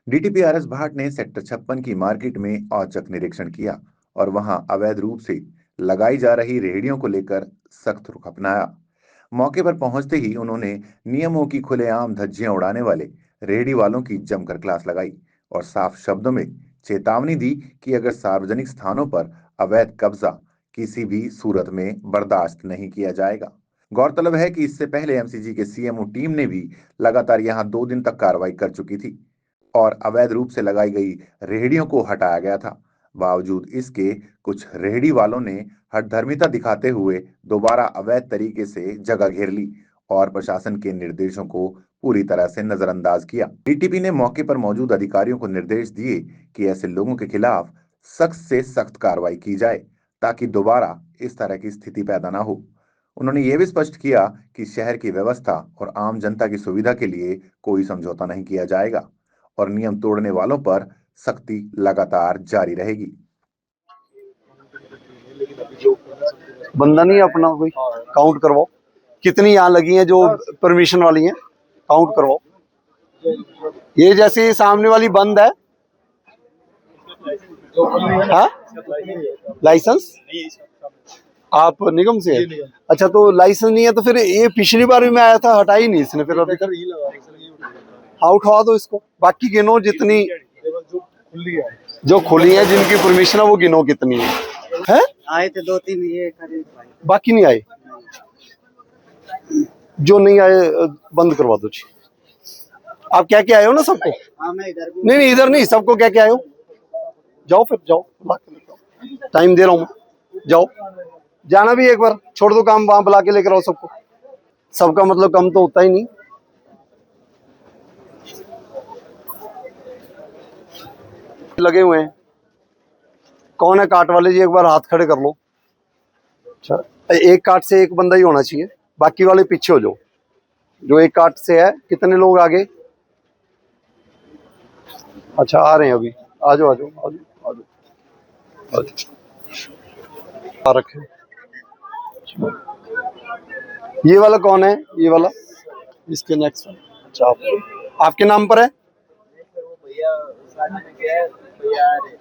DTP भाट ने sector 56 की market में औचक निरीक्षण किया और वहां अवैध रूप से लगाई जा रही रेहड़ियों को लेकर सख्त रुख अपनाया। मौके पर पहुंचते ही उन्होंने नियमों की खुलेआम धज्जियां उड़ाने वाले रेहड़ी वालों की जमकर क्लास लगाई और साफ शब्दों में चेतावनी दी कि अगर सार्वजनिक स्थानों पर अवैध कब्जा किसी भी सूरत में बर्दाश्त नहीं किया जाएगा। गौरतलब है कि इससे पहले एमसीजी के सीएमओ टीम ने भी लगातार यहां 2 दिन तक कार्रवाई कर चुकी थी और अवैध रूप से लगाई गई रेहड़ियों को हटाया गया था। बावजूद इसके कुछ रेहड़ी वालों ने हठधर्मिता दिखाते हुए दोबारा अवैध तरीके से जगह घेर ली और प्रशासन के निर्देशों को पूरी तरह से नजरअंदाज किया। डीटीपी ने मौके पर मौजूद अधिकारियों को निर्देश दिए कि ऐसे लोगों के खिलाफ सख्त से सख्त कार्रवाई की जाए ताकि दोबारा इस तरह की स्थिति पैदा ना हो। उन्होंने यह भी स्पष्ट किया कि शहर की व्यवस्था और आम जनता की सुविधा के लिए कोई समझौता नहीं किया जाएगा और नियम तोड़ने वालों पर सख्ती लगातार जारी रहेगी। बंदा नहीं अपना कोई काउंट करवाओ कितनी यहाँ लगी हैं जो परमिशन वाली हैं, काउंट करवाओ। ये जैसे सामने वाली बंद है, हाँ लाइसेंस आप निगम से है? अच्छा तो लाइसेंस नहीं है तो फिर ये पिछली बार भी मैं आया था, हटा ही नहीं इसने फिर अभी तक। हाँ उठवा दो इसको, बाकी गिनो जितनी जो खुली है जिनकी परमिशन है वो गिनो कितनी है? आए थे 2-3 ये बाकी नहीं आए, जो नहीं आए बंद करवा दो जी। आप क्या क्या आए हो ना सबको? हाँ मैं इधर भी नहीं इधर नहीं, सबको क्या क्या आए हो? जाओ फिर जाओ, टाइम दे रहा हूँ मैं, जाओ। जाना भी एक बार, छोड़ दो काम, वहां बुला के लेकर आओ सबको। सबका मतलब कम तो होता ही नहीं। लगे हुए हैं, कौन है काट वाले जी? एक बार हाथ खड़े कर लो। अच्छा एक काट से एक बंदा ही होना चाहिए, बाकी वाले पीछे हो जाओ। जो एक काट से है, कितने लोग आगे? अच्छा आ रहे हैं अभी, आ जाओ आ जाओ आ जाओ आ जाओ। रखे ये वाला कौन है? ये वाला इसके नेक्स्ट। अच्छा आपके नाम पर है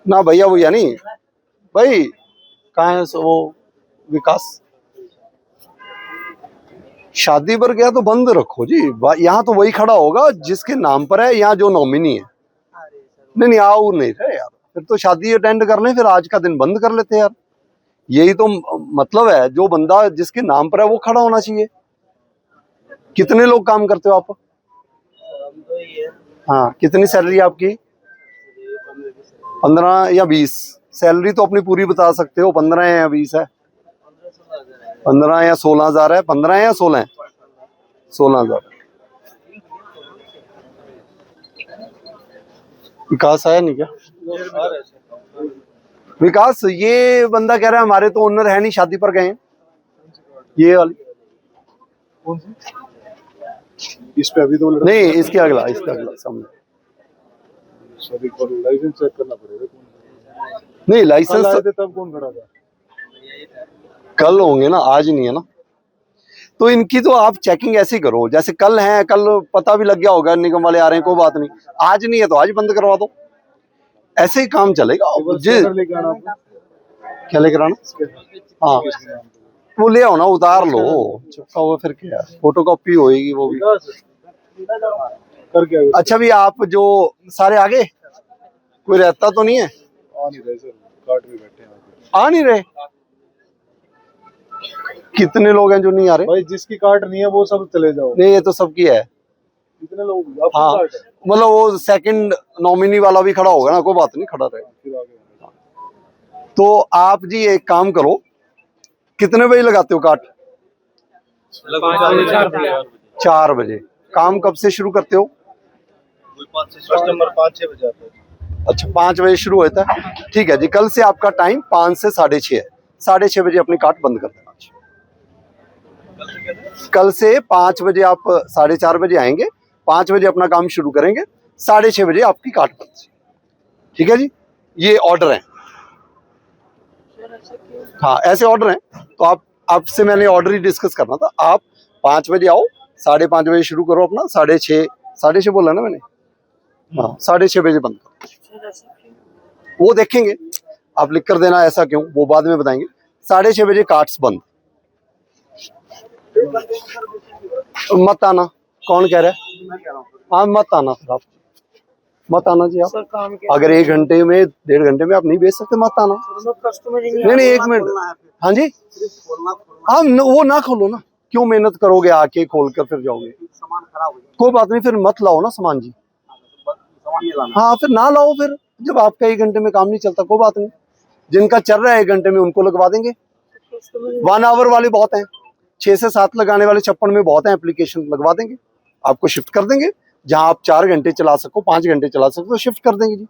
ना? भैया नहीं भाई, कहाँ है वो विकास? शादी पर गया तो बंद रखो जी। यहाँ तो वही खड़ा होगा जिसके नाम पर है, यहाँ जो नॉमिनी है। नहीं आओ नहीं रहे यार, फिर तो शादी अटेंड कर लें, फिर आज का दिन बंद कर लेते यार। यही तो मतलब है, जो बंदा जिसके नाम पर है वो खड़ा होना चाहिए। कितने लोग काम करते हो आप? हाँ कितनी सैलरी आपकी? 15 या 20? सैलरी तो अपनी पूरी बता सकते हो, 15 है या 20 है? 15 या 16,000 है? 15 है या 16 है? 16,000। विकास आया नहीं क्या? विकास ये बंदा कह रहा है हमारे तो ओनर है नहीं, शादी पर गए हैं। ये वाली कौन सी? इस पे अभी तो नहीं, इसके अगला सामने। लाइसेंस चेक करना पड़ेगा। नहीं लाइसेंस तब कौन खड़ा था? कल होंगे ना, आज नहीं है ना। तो इनकी तो आप चेकिंग ऐसे ही करो जैसे कल है, कल पता भी लग गया होगा निगम वाले आ रहे हैं, कोई बात नहीं। आज नहीं है तो आज बंद करवा दो, ऐसे ही काम चलेगा। क्या लेकर आना? हाँ वो ले आओ ना, उतार लो, चुका हुआ फिर क्या, फोटो कॉपी होएगी वो भी। अच्छा भी आप जो सारे आगे, कोई रहता तो नहीं है? आ नहीं रहे सर, कार्ड में बैठे हैं। आ नहीं रहे? कितने लोग हैं जो नहीं आ रहे? भाई जिसकी कार्ड नहीं है वो सब चले जाओ। नहीं ये तो सबकी है। कितने लोग? हाँ मतलब वो सेकंड नॉमिनी वाला भी खड़ा होगा ना, कोई बात नहीं, खड़ा रहे। तो आप जी एक काम करो, कितने बजे लगाते हो काट? 4 बजे। काम कब से शुरू करते हो? कस्टमर 5-6 बजे आता है। अच्छा 5 बजे शुरू होता है, ठीक है जी। कल से आपका टाइम 5 से 6:30 है। 6:30 बजे अपनी काट बंद कर देना। कल से 5 बजे आप 4:30 बजे आएंगे, 5 बजे अपना काम शुरू करेंगे, 6:30 बजे आपकी काट बंद। ठीक है जी, ये ऑर्डर है। हाँ ऐसे ऑर्डर हैं। तो आप आपसे मैंने ऑर्डर ही डिस्कस करना था। आप 5 बजे आओ, 5:30 बजे शुरू करो अपना, 6:30 बोला ना मैंने, हाँ 6:30 बजे बंद करो। वो देखेंगे, आप लिख कर देना ऐसा क्यों, वो बाद में बताएंगे। 6:30 बजे कार्ट्स बंद। मत आना, कौन कह रहा है? हाँ मत आना फिर, आप मत आना जी। आप अगर 1 घंटे में 1.5 घंटे में आप नहीं बेच सकते, मत आना। नहीं 1 मिनट। हाँ जी, हाँ वो ना खोलो ना, क्यों मेहनत करोगे आके खोल कर फिर जाओगे? सामान खराब हो गया, कोई बात नहीं, फिर मत लाओ ना सामान जी। सामान नहीं लाना। हाँ फिर ना लाओ, फिर जब आपका 1 घंटे में काम नहीं चलता कोई बात नहीं, जिनका चल रहा है 1 घंटे में उनको लगवा देंगे। 1 आवर वाले बहुत हैं, 6 से 7 लगाने वाले 56 में बहुत हैं एप्लीकेशन, लगवा देंगे, आपको शिफ्ट कर देंगे। जहां आप 4 घंटे चला सको, 5 घंटे चला सको, तो शिफ्ट कर देंगे जी।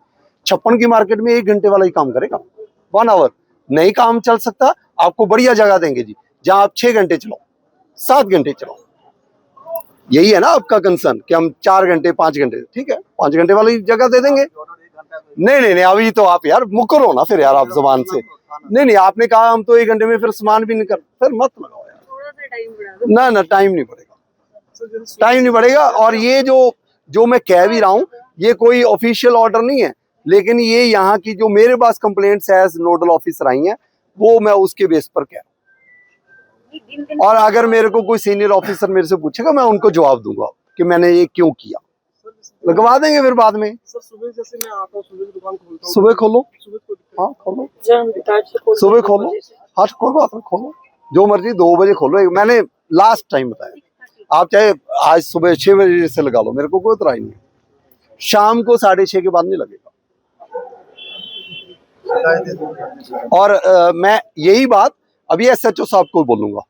56 की मार्केट में 1 घंटे वाला ही काम करेगा, 1 आवर नहीं काम चल सकता, आपको बढ़िया जगह देंगे जी, जहां आप 6 घंटे चलाओ, 7 घंटे चलाओ। यही है ना आपका कंसर्न कि हम 4 घंटे 5 घंटे, ठीक है 5 घंटे वाली जगह दे देंगे। नहीं नहीं नहीं, अभी तो आप यार मुकरो ना फिर यार, आप जबान से। नहीं नहीं, आपने कहा हम तो 1 घंटे में फिर सामान भी नहीं कर, फिर मत लगाओ यार। ना ना, टाइम नहीं बढ़ेगा, टाइम नहीं बढ़ेगा। और ये जो मैं कह भी रहा हूँ, ये कोई ऑफिशियल ऑर्डर नहीं है, लेकिन ये यहाँ की जो मेरे पास कंप्लेंट्स एज नोडल ऑफिसर आई हैं, वो मैं उसके बेस पर कह रहा हूँ। और अगर मेरे को कोई सीनियर ऑफिसर मेरे से पूछेगा, मैं उनको जवाब दूंगा कि मैंने ये क्यों किया, लगवा देंगे फिर बाद में। सर सुबह जैसे मैं आता हूँ, सुबह दुकान खोलता हूँ, सुबह खोलो, सुबह हाँ खोलो, सुबह खोलो, हाँ कोई बात नहीं, खोलो जो मर्जी, 2 बजे खोलो। मैंने लास्ट टाइम बताया, आप चाहे आज सुबह 6 बजे से लगा लो, मेरे को कोई इतराई नहीं है। शाम को 6:30 के बाद नहीं लगेगा। और मैं यही बात अभी SHO साहब को बोलूंगा,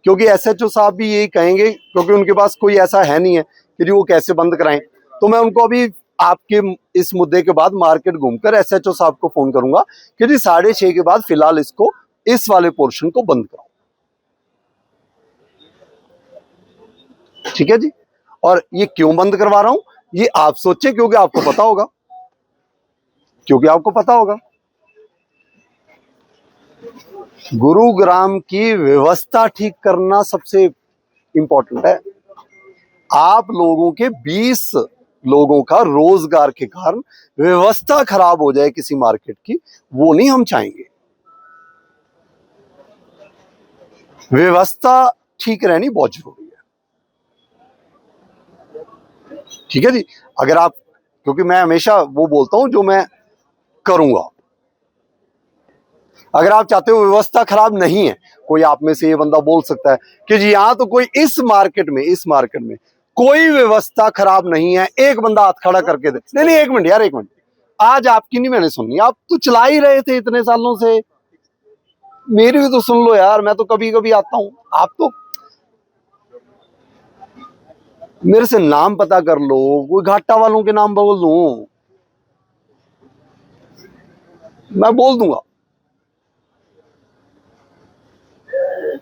क्योंकि SHO साहब भी यही कहेंगे, क्योंकि उनके पास कोई ऐसा है नहीं है कि जी वो कैसे बंद कराएं। तो मैं उनको अभी आपके इस मुद्दे के बाद मार्केट घूमकर SHO साहब को फोन करूंगा कि जी 6:30 के बाद फिलहाल इसको, इस वाले पोर्शन को बंद कराओ, ठीक है जी। और ये क्यों बंद करवा रहा हूं, ये आप सोचें, क्योंकि आपको पता होगा, क्योंकि आपको पता होगा। गुरुग्राम की व्यवस्था ठीक करना सबसे इंपॉर्टेंट है। आप लोगों के 20 लोगों का रोजगार के कारण व्यवस्था खराब हो जाए किसी मार्केट की, वो नहीं हम चाहेंगे। व्यवस्था ठीक रहनी बहुत जरूरी है, ठीक है जी। अगर आप, क्योंकि मैं हमेशा वो बोलता हूं जो मैं करूंगा। अगर आप चाहते हो व्यवस्था खराब नहीं है, कोई आप में से ये बंदा बोल सकता है कि जी यहां तो कोई इस मार्केट में कोई व्यवस्था खराब नहीं है, एक बंदा हाथ खड़ा करके दे। नहीं नहीं, 1 मिनट यार, 1 मिनट, आज आपकी नहीं मैंने सुननी, आप तो चला ही रहे थे इतने सालों से, मेरी भी तो सुन लो यार। मैं तो कभी कभी आता हूं, आप तो मेरे से नाम पता कर लो, कोई घाटा वालों के नाम बोल दूं, मैं बोल दूंगा।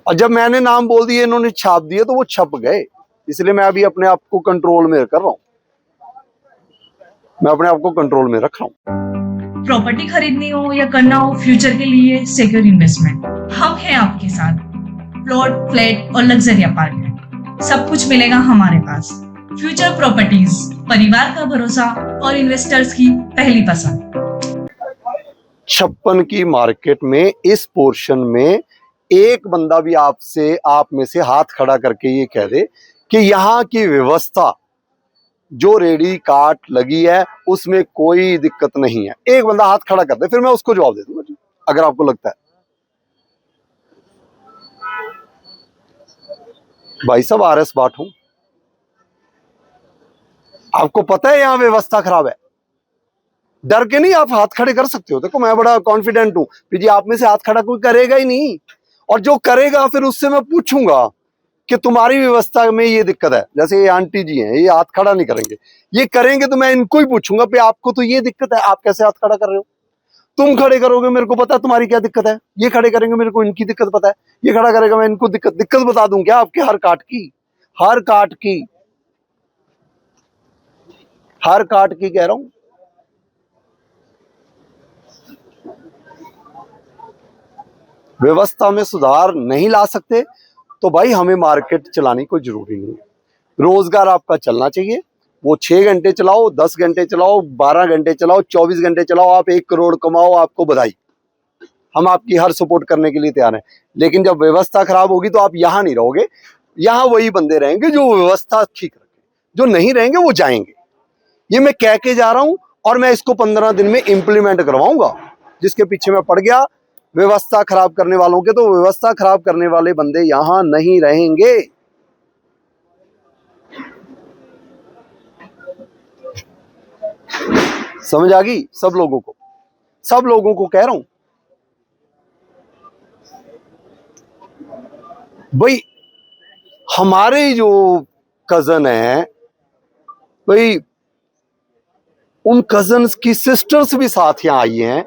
और जब मैंने नाम बोल दिए, इन्होंने छाप दिए, तो वो छप गए, इसलिए मैं अभी अपने आप को कंट्रोल में कर रहा हूं, मैं अपने आप को कंट्रोल में रख रहा हूं। प्रॉपर्टी खरीदनी हो या करना हो फ्यूचर के लिए सिक्योर इन्वेस्टमेंट, हम हैं आपके साथ। प्लॉट, फ्लैट और लग्जरी अपार्टमेंट, सब कुछ मिलेगा हमारे पास। फ्यूचर प्रॉपर्टीज, परिवार का भरोसा और इन्वेस्टर्स की पहली पसंद। 56 की मार्केट में इस पोर्शन में एक बंदा भी आप में से हाथ खड़ा करके ये कह दे कि यहाँ की व्यवस्था जो रेडी काट लगी है उसमें कोई दिक्कत नहीं है, एक बंदा हाथ खड़ा कर दे, फिर मैं उसको जवाब दे दूंगा जी, अगर आपको लगता है। भाई साहब RS बाट हूं, आपको पता है यहां व्यवस्था खराब है, डर के नहीं आप हाथ खड़े कर सकते हो। देखो मैं बड़ा कॉन्फिडेंट हूं जी, आप में से हाथ खड़ा कोई करेगा ही नहीं, और जो करेगा फिर उससे मैं पूछूंगा कि तुम्हारी व्यवस्था में ये दिक्कत है। जैसे ये आंटी जी हैं, ये हाथ खड़ा नहीं करेंगे, ये करेंगे तो मैं इनको ही पूछूंगा पे आपको तो ये दिक्कत है, आप कैसे हाथ खड़ा कर रहे हो? तुम खड़े करोगे, मेरे को पता है तुम्हारी क्या दिक्कत है, ये खड़े करेंगे, मेरे को इनकी दिक्कत पता है, ये खड़ा करेगा, मैं इनको दिक्कत बता दूं क्या आपके? हर काट की कह रहा हूं। व्यवस्था में सुधार नहीं ला सकते तो भाई हमें मार्केट चलाने कोई जरूरी नहीं है। रोजगार आपका चलना चाहिए, वो 6 घंटे चलाओ, 10 घंटे चलाओ, 12 घंटे चलाओ, 24 घंटे चलाओ, आप 1 करोड़ कमाओ, आपको बधाई, हम आपकी हर सपोर्ट करने के लिए तैयार हैं। लेकिन जब व्यवस्था खराब होगी तो आप यहाँ नहीं रहोगे, यहाँ वही बंदे रहेंगे जो व्यवस्था ठीक रखें, जो नहीं रहेंगे वो जाएंगे। ये मैं कह के जा रहा हूं और मैं इसको 15 दिन में इंप्लीमेंट करवाऊंगा। जिसके पीछे मैं पड़ गया व्यवस्था खराब करने वालों के, तो व्यवस्था खराब करने वाले बंदे यहां नहीं रहेंगे। समझ आ गई सब लोगों को? सब लोगों को कह रहा हूं भाई, हमारे जो कजन है भाई, उन कजन्स की सिस्टर्स भी साथ यहां आई हैं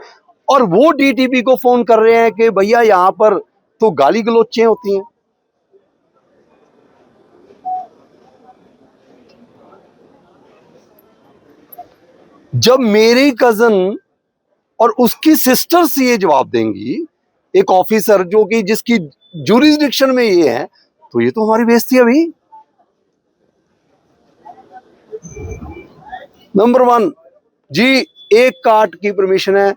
और वो डीटीपी को फोन कर रहे हैं कि भैया यहां पर तो गाली गलोचें होती हैं। जब मेरी कजन और उसकी सिस्टर्स ये जवाब देंगी, एक ऑफिसर जो कि जिसकी ज्यूरिसडिक्शन में ये है, तो ये तो हमारी बेइज्जती है भाई। नंबर 1 जी, एक कार्ट की परमिशन है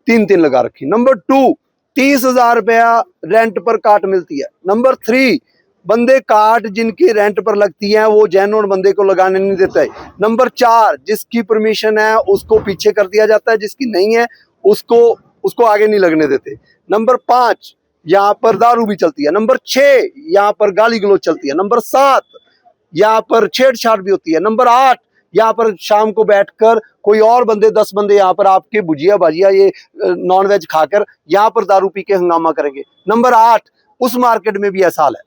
3 लगा रखी। नंबर 2, 30,000 रुपया रेंट पर कार्ट मिलती है। नंबर 3, बंदे कार्ट जिनकी रेंट पर लगती है वो जेन्युइन बंदे को लगाने नहीं देते। नंबर 4, जिसकी परमिशन है उसको पीछे कर दिया जाता है, जिसकी नहीं है उसको आगे नहीं लगने देते। नंबर 5, यहाँ पर दारू भी चलती है। नंबर 6, यहाँ पर गाली गलौज चलती है। नंबर 7, यहाँ पर छेड़छाड़ भी होती है। नंबर 8, यहाँ पर शाम को बैठकर कोई और बंदे 10 बंदे यहाँ पर आपके भुजिया भाजिया ये नॉन वेज खाकर यहाँ पर दारू पी के हंगामा करेंगे। नंबर 8, उस मार्केट में भी ऐसा हाल है।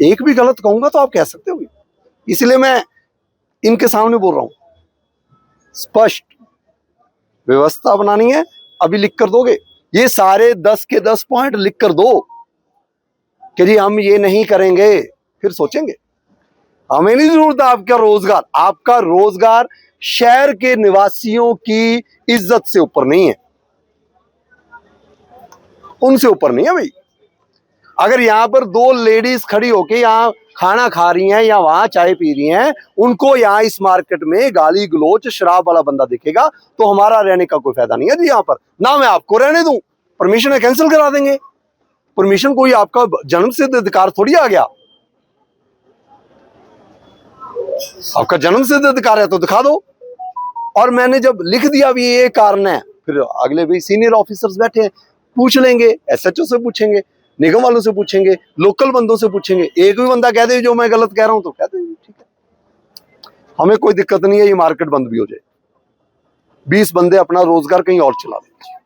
एक भी गलत कहूंगा तो आप कह सकते हो, इसलिए मैं इनके सामने बोल रहा हूं स्पष्ट। व्यवस्था बनानी है, अभी लिख कर दोगे ये सारे 10 के 10 पॉइंट लिख कर दो कि जी हम ये नहीं करेंगे, फिर सोचेंगे। हमें नहीं जरूरत आपका रोजगार शहर के निवासियों की इज्जत से ऊपर नहीं है, उनसे ऊपर नहीं है भाई। अगर यहाँ पर 2 लेडीज खड़ी होके यहाँ खाना खा रही हैं या वहां चाय पी रही हैं, उनको यहाँ इस मार्केट में गाली गलोच शराब वाला बंदा दिखेगा तो हमारा रहने का कोई फायदा नहीं है जी। यहाँ पर ना मैं आपको रहने दूं, परमिशन कैंसिल करा देंगे। परमिशन कोई आपका जन्म सिद्ध अधिकार थोड़ी आ गया, आपका जन्म सिद्ध अधिकार है तो दिखा दो। और मैंने जब लिख दिया भी ये कारण है, फिर अगले भी सीनियर ऑफिसर्स बैठे हैं, पूछ लेंगे, एसएचओ से पूछेंगे, निगम वालों से पूछेंगे, लोकल बंदों से पूछेंगे। एक भी बंदा कह दे जो मैं गलत कह रहा हूं तो कह दे, ठीक है, हमें कोई दिक्कत नहीं है, ये मार्केट बंद भी हो जाए, 20 बंदे अपना रोजगार कहीं और चला देंगे,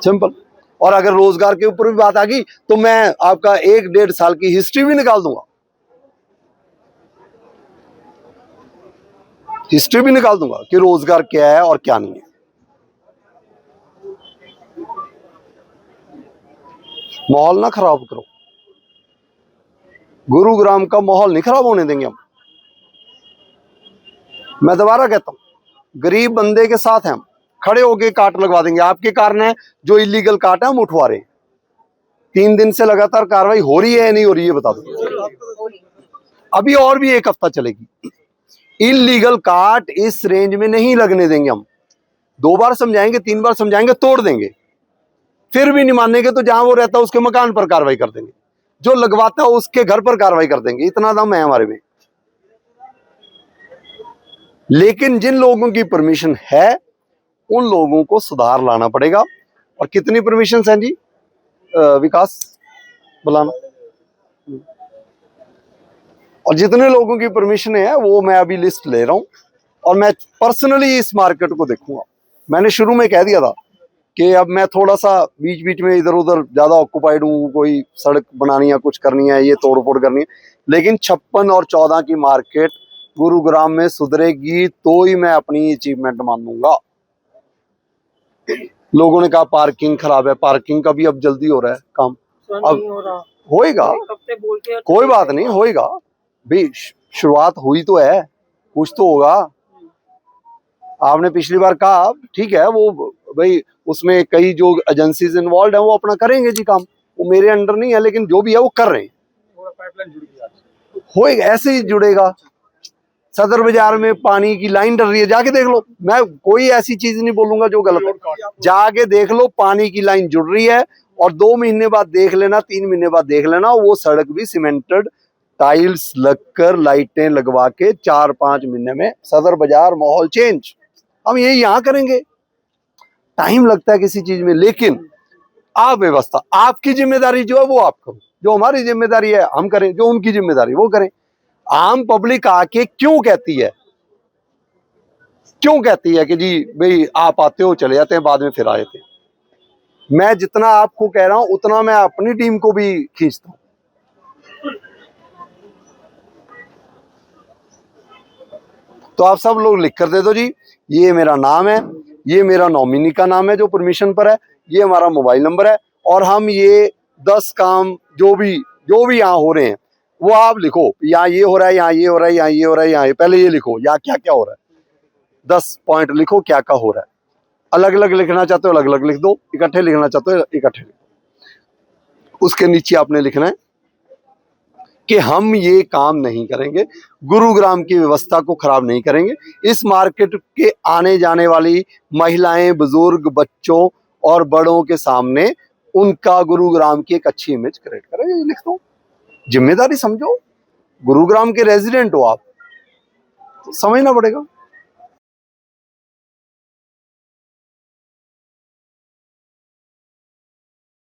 सिंपल। और अगर रोजगार के ऊपर भी बात आ गई तो मैं आपका 1-1.5 साल की हिस्ट्री भी निकाल दूंगा, हिस्ट्री भी निकाल दूंगा कि रोजगार क्या है और क्या नहीं है। माहौल ना खराब करो, गुरुग्राम का माहौल नहीं खराब होने देंगे हम। मैं दोबारा कहता हूं, गरीब बंदे के साथ हैं हम, खड़े होके काट लगवा देंगे। आपके कारण है जो इलीगल काट है हम उठवा रहे हैं। 3 दिन से लगातार कार्रवाई हो रही है या नहीं हो रही है बता दो, अभी और भी 1 हफ्ता चलेगी। इलीगल काट इस रेंज में नहीं लगने देंगे हम। 2 बार समझाएंगे, 3 बार समझाएंगे, तोड़ देंगे, फिर भी नहीं मानेंगे तो जहां वो रहता है उसके मकान पर कार्रवाई कर देंगे, जो लगवाता है उसके घर पर कार्रवाई कर देंगे। इतना दम है हमारे में। लेकिन जिन लोगों की परमिशन है उन लोगों को सुधार लाना पड़ेगा। और कितनी परमिशन हैं जी विकास बुलाना, और जितने लोगों की परमिशन है वो मैं अभी लिस्ट ले रहा हूं और मैं पर्सनली इस मार्केट को देखूंगा। मैंने शुरू में कह दिया था कि अब मैं थोड़ा सा बीच बीच में इधर उधर ज्यादा ऑक्युपाइड हूँ, कोई सड़क बनानी है, कुछ करनी है, ये तोड़ फोड़ करनी है, लेकिन 56 और 14 की मार्केट गुरुग्राम में सुधरेगी तो ही मैं अपनी अचीवमेंट मानूंगा। लोगों ने कहा पार्किंग खराब है, पार्किंग का भी अब जल्दी हो रहा है काम, अब होएगा, कोई बात नहीं, होएगा भाई, शुरुआत हुई तो है, कुछ तो होगा। आपने पिछली बार कहा ठीक है, वो भाई उसमें कई जो एजेंसीज इन्वॉल्व है वो अपना करेंगे जी काम, वो मेरे अंडर नहीं है, लेकिन जो भी है वो कर रहे हैं। पाइपलाइन जुड़ गई आज। होएगा, ऐसे ही जुड़ेगा। सदर बाजार में पानी की लाइन डल रही है, जाके देख लो। मैं कोई ऐसी चीज नहीं बोलूंगा जो गलत है, जाके देख लो, पानी की लाइन जुड़ रही है। और 2 महीने बाद देख लेना, 3 महीने बाद देख लेना, वो सड़क भी सीमेंटेड टाइल्स लगकर लाइटें लगवा के 4-5 महीने में सदर बाजार माहौल चेंज। हम ये यहाँ करेंगे, टाइम लगता है किसी चीज में, लेकिन आप व्यवस्था, आपकी जिम्मेदारी जो है वो आप करो, जो हमारी जिम्मेदारी है हम करें, जो उनकी जिम्मेदारी वो करें। आम पब्लिक आके क्यों कहती है कि जी भाई आप आते हो चले जाते हैं, बाद में फिर आए थे। मैं जितना आपको कह रहा हूं उतना मैं अपनी टीम को भी खींचता हूं। तो आप सब लोग लिख कर दे दो जी, ये मेरा नाम है, ये मेरा नॉमिनी का नाम है जो परमिशन पर है, ये हमारा मोबाइल नंबर है, और हम ये 10 काम जो भी यहाँ हो रहे हैं वो आप लिखो। यहाँ ये हो रहा है, यहाँ ये हो रहा है, यहाँ ये हो रहा है, यहाँ पहले ये लिखो, यहाँ क्या क्या हो रहा है। 10 पॉइंट लिखो क्या क्या हो रहा है। अलग अलग लिखना चाहते हो अलग अलग लिख दो, इकट्ठे लिखना चाहते हो इकट्ठे लिख दो। उसके नीचे आपने लिखना है कि हम ये काम नहीं करेंगे, गुरुग्राम की व्यवस्था को खराब नहीं करेंगे, इस मार्केट के आने जाने वाली महिलाएं, बुजुर्ग, बच्चों और बड़ों के सामने उनका गुरुग्राम की एक अच्छी इमेज क्रिएट करेंगे। ये लिख दो, जिम्मेदारी समझो, गुरुग्राम के रेजिडेंट हो आप, तो समझना पड़ेगा।